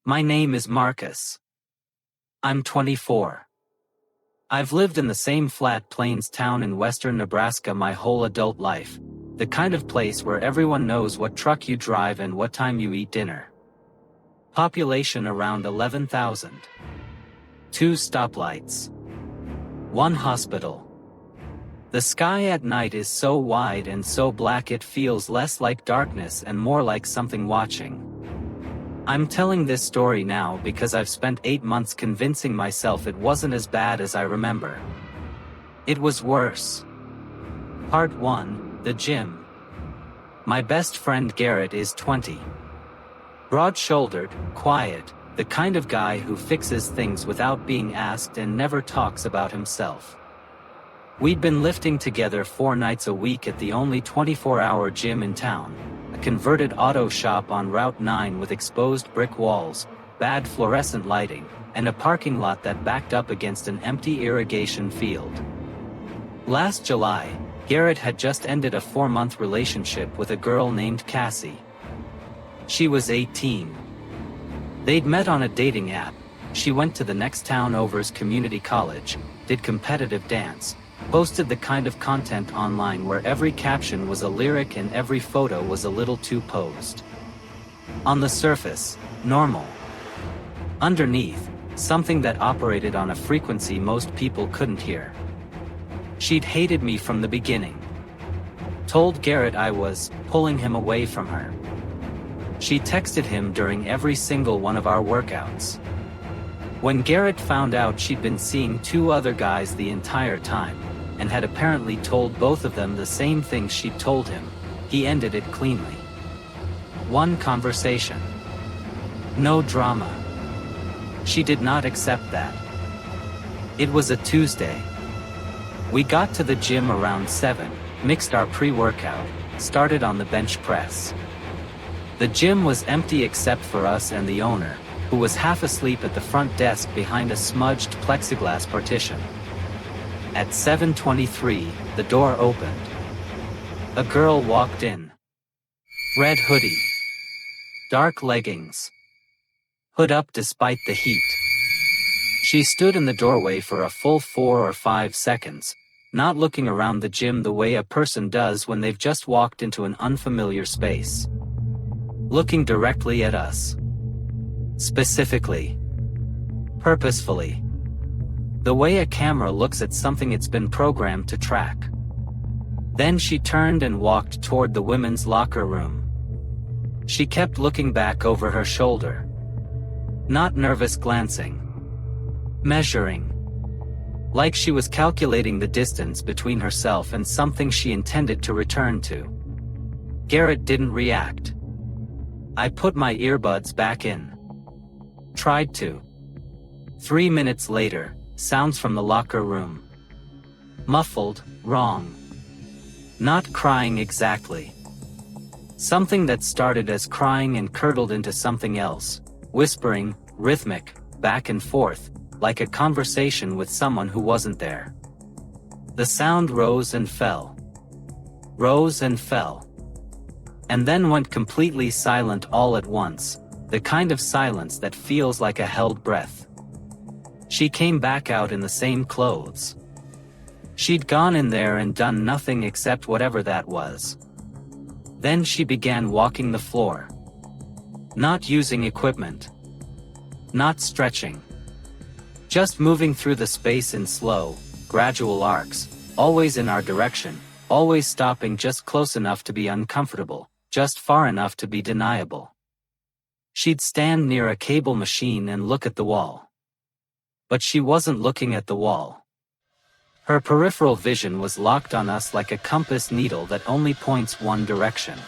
My name is Marcus. I'm 24. I've lived in the same flat plains town in western Nebraska my whole adult life, the kind of place where everyone knows what truck you drive and what time you eat dinner. Population around 11,000. 2 stoplights. 1 hospital. The sky at night is so wide and so black it feels less like darkness and more like something watching. I'm telling this story now because I've spent 8 months convincing myself it wasn't as bad as I remember. It was worse. Part 1, the gym. My best friend Garrett is 20. Broad-shouldered, quiet, the kind of guy who fixes things without being asked and never talks about himself. We'd been lifting together 4 nights a week at the only 24-hour gym in town, a converted auto shop on Route 9 with exposed brick walls, bad fluorescent lighting, and a parking lot that backed up against an empty irrigation field. Last July, Garrett had just ended a 4-month relationship with a girl named Cassie. She was 18. They'd met on a dating app. She went to the next town over's community college, did competitive dance, posted the kind of content online where every caption was a lyric and every photo was a little too posed. On the surface, normal. Underneath, something that operated on a frequency most people couldn't hear. She'd hated me from the beginning. Told Garrett I was pulling him away from her. She texted him during every single one of our workouts. When Garrett found out she'd been seeing 2 other guys the entire time, and had apparently told both of them the same thing she'd told him, he ended it cleanly. 1 conversation. No drama. She did not accept that. It was a Tuesday. We got to the gym around 7, mixed our pre-workout, started on the bench press. The gym was empty except for us and the owner, who was half asleep at the front desk behind a smudged plexiglass partition. At 7:23, the door opened. A girl walked in. Red hoodie. Dark leggings. Hood up despite the heat. She stood in the doorway for a full 4 or 5 seconds, not looking around the gym the way a person does when they've just walked into an unfamiliar space. Looking directly at us. Specifically. Purposefully. The way a camera looks at something it's been programmed to track. Then she turned and walked toward the women's locker room. She kept looking back over her shoulder. Not nervous glancing. Measuring. Like she was calculating the distance between herself and something she intended to return to. Garrett didn't react. I put my earbuds back in. Tried to. 3 minutes later, sounds from the locker room. Muffled, wrong. Not crying exactly. Something that started as crying and curdled into something else, whispering, rhythmic, back and forth, like a conversation with someone who wasn't there. The sound rose and fell. Rose and fell. And then went completely silent all at once, the kind of silence that feels like a held breath. She came back out in the same clothes. She'd gone in there and done nothing except whatever that was. Then she began walking the floor. Not using equipment. Not stretching. Just moving through the space in slow, gradual arcs, always in our direction, always stopping just close enough to be uncomfortable, just far enough to be deniable. She'd stand near a cable machine and look at the wall. But she wasn't looking at the wall. Her peripheral vision was locked on us like a compass needle that only points one direction.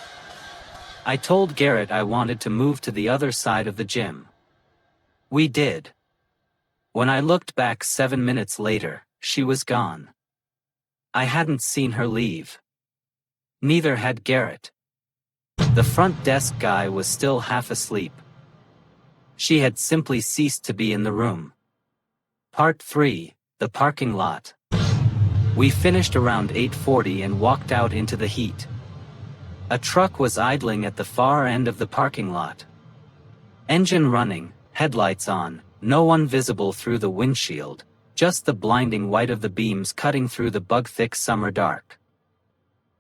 I told Garrett I wanted to move to the other side of the gym. We did. When I looked back 7 minutes later, she was gone. I hadn't seen her leave. Neither had Garrett. The front desk guy was still half asleep. She had simply ceased to be in the room. Part 3, the parking lot. We finished around 8:40 and walked out into the heat. A truck was idling at the far end of the parking lot. Engine running, Headlights on, no one visible through the windshield, just the blinding white of the beams cutting through the bug-thick summer dark.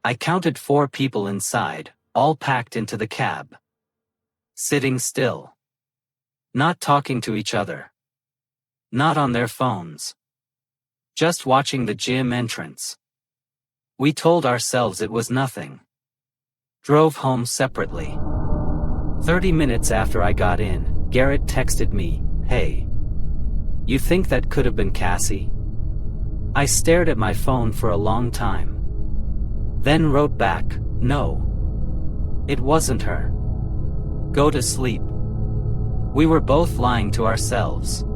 I counted 4 people inside, all packed into the cab. Sitting still. Not talking to each other. Not on their phones. Just watching the gym entrance. We told ourselves it was nothing. Drove home separately. 30 minutes after I got in, Garrett texted me, "Hey. You think that could have been Cassie?" I stared at my phone for a long time. Then wrote back, "No. It wasn't her. Go to sleep." We were both lying to ourselves.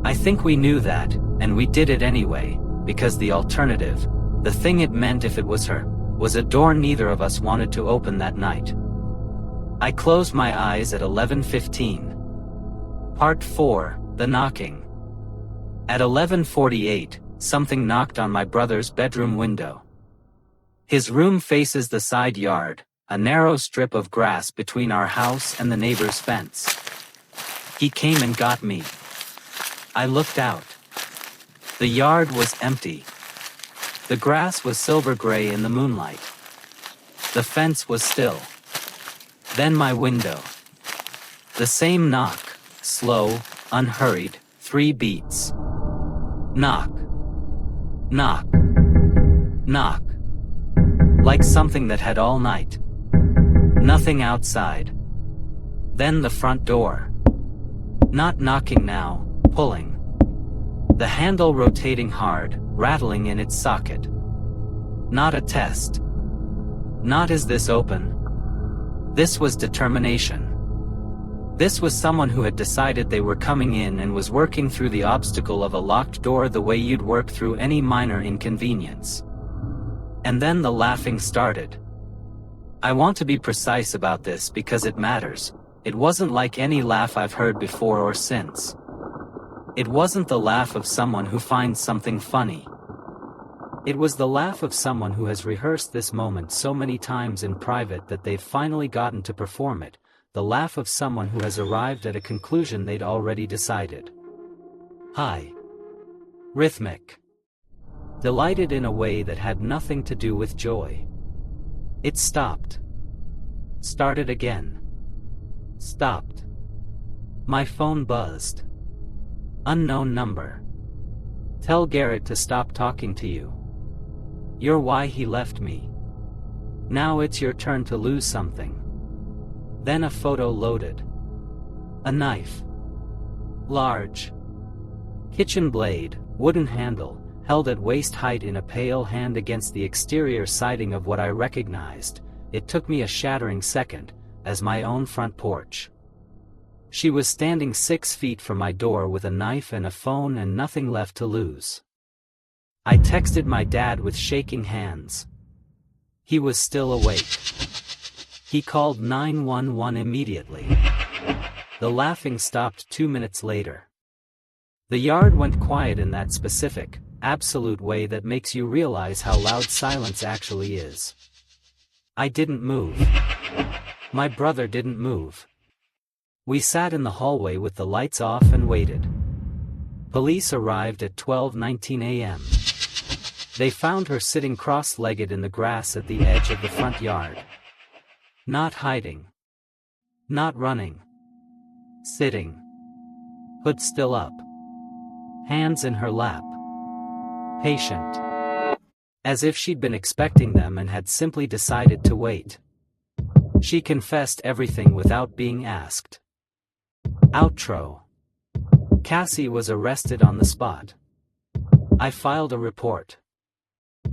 I think we knew that, and we did it anyway, because the alternative, the thing it meant if it was her, was a door neither of us wanted to open that night. I closed my eyes at 11:15. Part 4, The Knocking. At 11:48, something knocked on my brother's bedroom window. His room faces the side yard, a narrow strip of grass between our house and the neighbor's fence. He came and got me. I looked out. The yard was empty. The grass was silver gray in the moonlight. The fence was still. Then my window. The same knock, slow, unhurried, 3 beats. Knock. Knock. Knock. Like something that had all night. Nothing outside. Then the front door. Not knocking now, pulling. The handle rotating hard, rattling in its socket. Not a test. Not is this open. This was determination. This was someone who had decided they were coming in and was working through the obstacle of a locked door the way you'd work through any minor inconvenience. And then the laughing started. I want to be precise about this because it matters. It wasn't like any laugh I've heard before or since. It wasn't the laugh of someone who finds something funny. It was the laugh of someone who has rehearsed this moment so many times in private that they've finally gotten to perform it, the laugh of someone who has arrived at a conclusion they'd already decided. High. Rhythmic. Delighted in a way that had nothing to do with joy. It stopped. Started again. Stopped. My phone buzzed. Unknown number. Tell Garrett to stop talking to you. You're why he left me. Now it's your turn to lose something. Then a photo loaded. A knife. Large. Kitchen blade, wooden handle, held at waist height in a pale hand against the exterior siding of what I recognized, it took me a shattering second, as my own front porch. She was standing 6 feet from my door with a knife and a phone and nothing left to lose. I texted my dad with shaking hands. He was still awake. He called 911 immediately. The laughing stopped 2 minutes later. The yard went quiet in that specific, absolute way that makes you realize how loud silence actually is. I didn't move. My brother didn't move. We sat in the hallway with the lights off and waited. Police arrived at 12:19 a.m. They found her sitting cross-legged in the grass at the edge of the front yard. Not hiding. Not running. Sitting. Hood still up. Hands in her lap. Patient. As if she'd been expecting them and had simply decided to wait. She confessed everything without being asked. Outro. Cassie was arrested on the spot. I filed a report.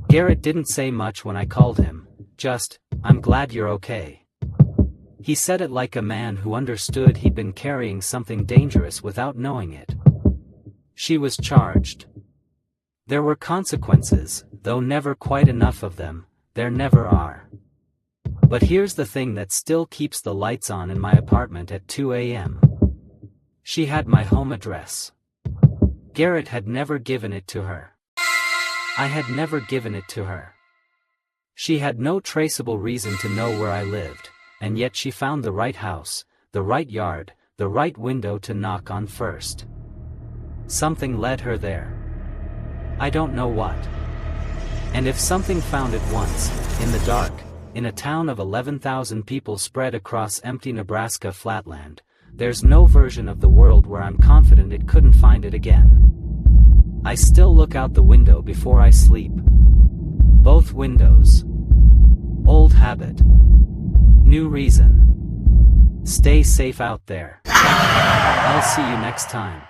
Garrett didn't say much when I called him, just, "I'm glad you're okay." He said it like a man who understood he'd been carrying something dangerous without knowing it. She was charged. There were consequences, though never quite enough of them, there never are. But here's the thing that still keeps the lights on in my apartment at 2 a.m. She had my home address. Garrett had never given it to her. I had never given it to her. She had no traceable reason to know where I lived, and yet she found the right house, the right yard, the right window to knock on first. Something led her there. I don't know what. And if something found it once, in the dark, in a town of 11,000 people spread across empty Nebraska flatland, there's no version of the world where I'm confident it couldn't find it again. I still look out the window before I sleep. Both windows. Old habit. New reason. Stay safe out there. I'll see you next time.